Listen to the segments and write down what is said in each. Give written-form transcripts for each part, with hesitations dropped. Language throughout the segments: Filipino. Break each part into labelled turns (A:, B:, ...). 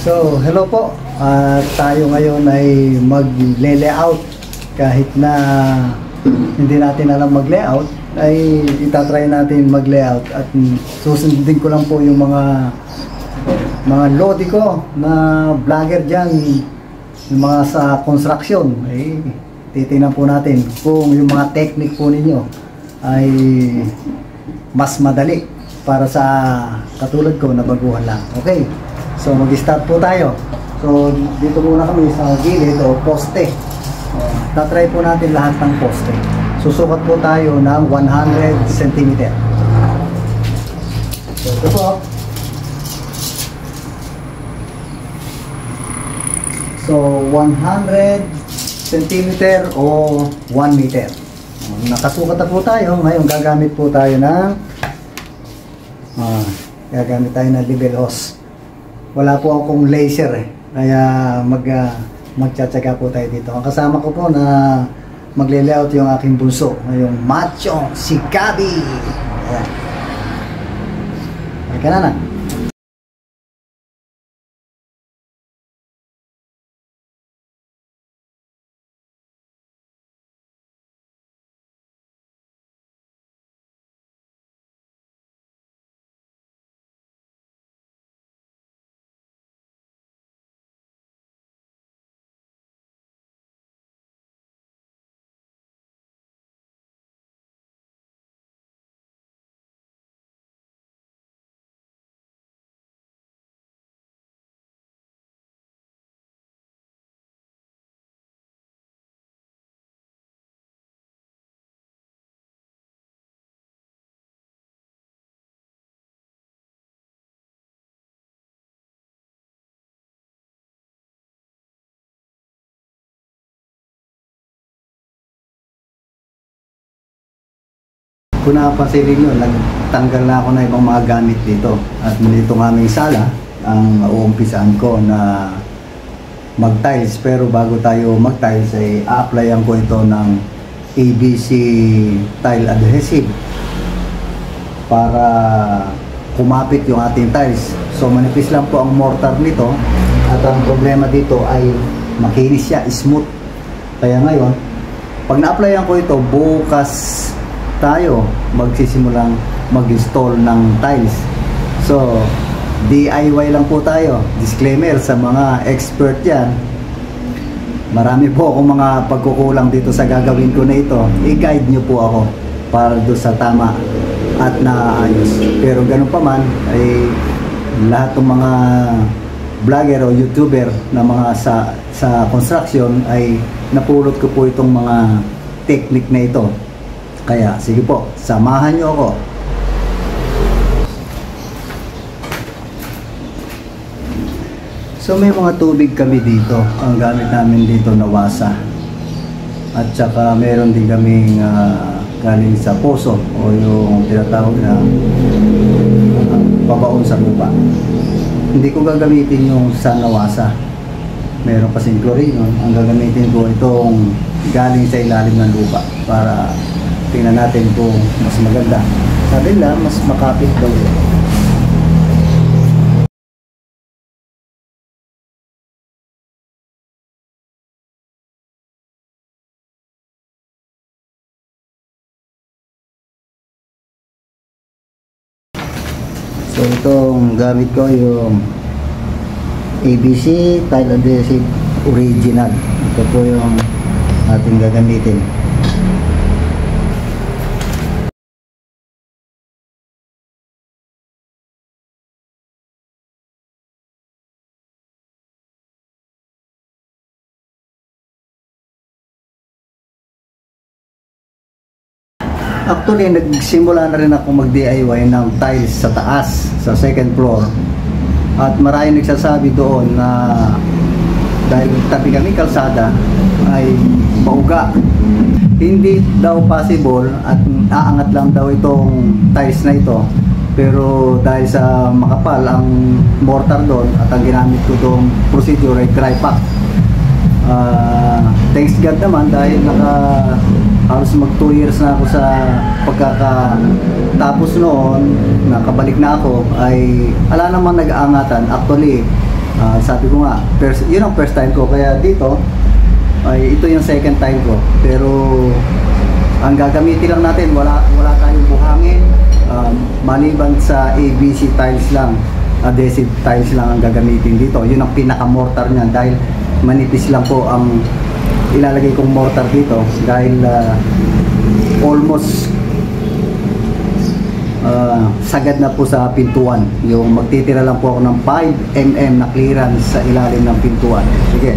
A: So, hello po. Tayo ngayon ay mag-layout. Kahit na hindi natin alam mag-layout, ay itatry natin mag-layout. At susundin ko lang po yung mga lodi ko na vlogger dyan, yung mga sa construction. Ay titingnan po natin kung yung mga technique po ninyo ay mas madali para sa katulad ko na baguhan lang. Okay, so mag-start po tayo. So dito muna kami sa gilid o poste. Tatry po natin lahat ng poste. Susukat po tayo ng 100 cm. So ito po. So 100 cm o 1 meter. Nakasukat na po tayo. Ngayon gagamit po tayo ng gagamit tayo ng level hose. Wala po akong laser kaya magtsatsaga po tayo dito. Ang kasama ko po na magle-layout yung aking bunso, yung macho si Gabi. Ayan. Ay ka na. Kung napapansin nyo, nagtanggal na ako na ibang mga gamit dito. At nito ng aming sala, ang uumpisahan ko na mag-tiles. Pero bago tayo mag-tiles, ay a-applyan ko ito ng ABC tile adhesive para kumapit yung ating tiles. So manipis lang po ang mortar nito. At ang problema dito ay makinis siya, smooth. Kaya ngayon, pag na-applyan ko ito, bukas tayo magsisimulang mag-install ng tiles. So DIY lang po tayo. Disclaimer sa mga expert yan, marami po akong mga pagkukulang dito sa gagawin ko na ito. I-guide nyo po ako para doon sa tama at naayos. Pero ganun pa man ay lahat ng mga vlogger o YouTuber na mga sa construction ay napulot ko po itong mga technique na ito. Kaya, sige po, samahan nyo ako. So, may mga tubig kami dito. Ang gamit namin dito na wasa. At saka, meron din kaming galing sa poso o yung tinatawag na babaon sa lupa. Hindi ko gagamitin yung sanawasa. Meron kasing chlorine. Ang gagamitin ko itong galing sa ilalim ng lupa para tingnan natin kung mas maganda. Sabi nila, mas makapit daw yun. So itong gamit ko yung ABC tile adhesive original. Ito po yung ating gagamitin. Actually, nagsimula na rin ako mag-DIY ng tiles sa taas, sa second floor. At maraming nagsasabi doon na dahil tabi kami kalsada ay mauga. Hindi daw possible at aangat lang daw itong tiles na ito. Pero dahil sa makapal ang mortar doon at ang ginamit ko doong procedure ay dry pack. Thanks God naman dahil halos mag 2 years na ako sa pagkakatapos noon, nakabalik na ako, ay ala naman nag-aangatan. Actually, Sabi ko nga, yun ang first time ko, kaya dito ay ito yung second time ko. Pero ang gagamitin lang natin, wala tayong buhangin, maliban sa ABC tiles lang, adhesive tiles lang ang gagamitin dito. Yun ang pinaka mortar niyan, dahil manipis lang po ang ilalagay kong mortar dito, dahil almost sagad na po sa pintuan. Yung magtitira lang po ako ng 5 mm na clearance sa ilalim ng pintuan. Sige.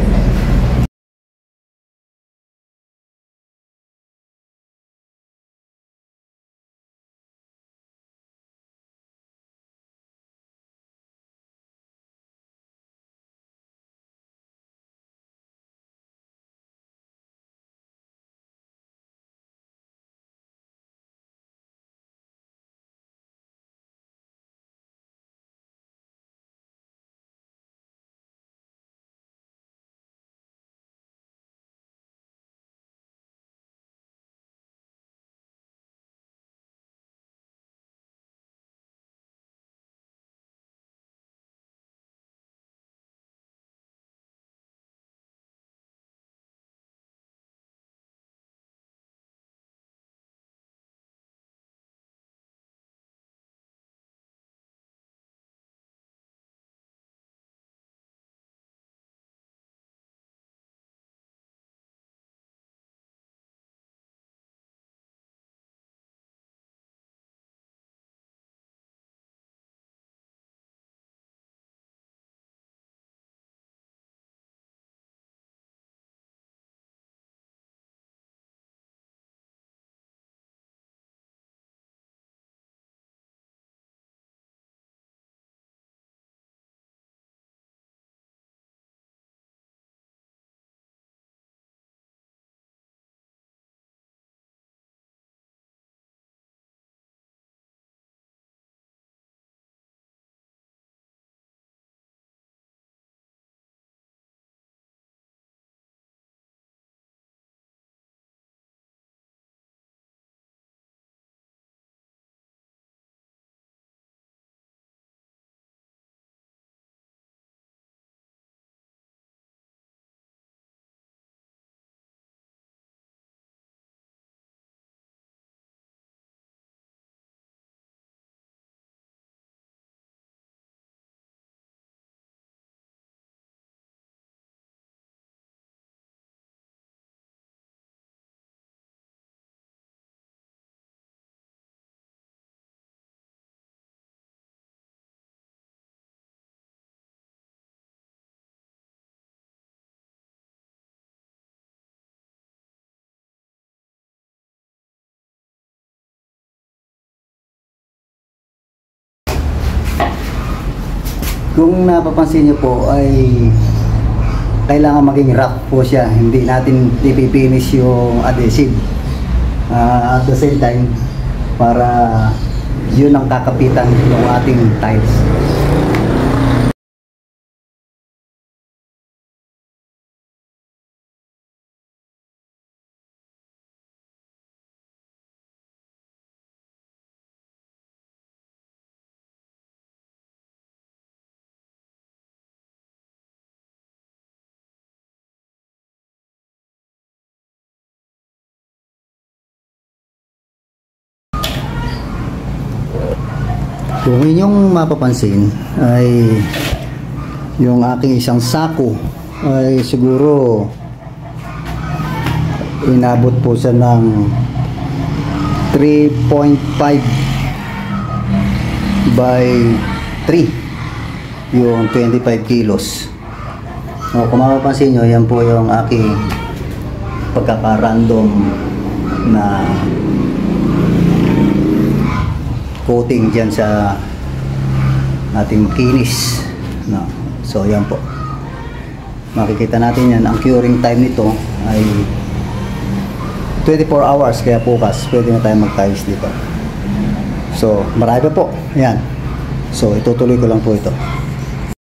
A: Kung napapansin niyo po ay kailangan maging rough po siya, hindi natin ipipinish yung adhesive. At the same time, para yun ang kakapitan ng ating tiles. Kung inyong mapapansin ay yung aking isang sako ay siguro inabot po siya ng 3.5 by 3 yung 25 kilos. Kung mapapansin nyo, yan po yung aking pagkaka-random na coating dyan sa ating makinis, no? So yan po, makikita natin yan. Ang curing time nito ay 24 hours, kaya bukas pwede na tayo mag-tiles dito. So marami pa po yan. So itutuloy ko lang po ito.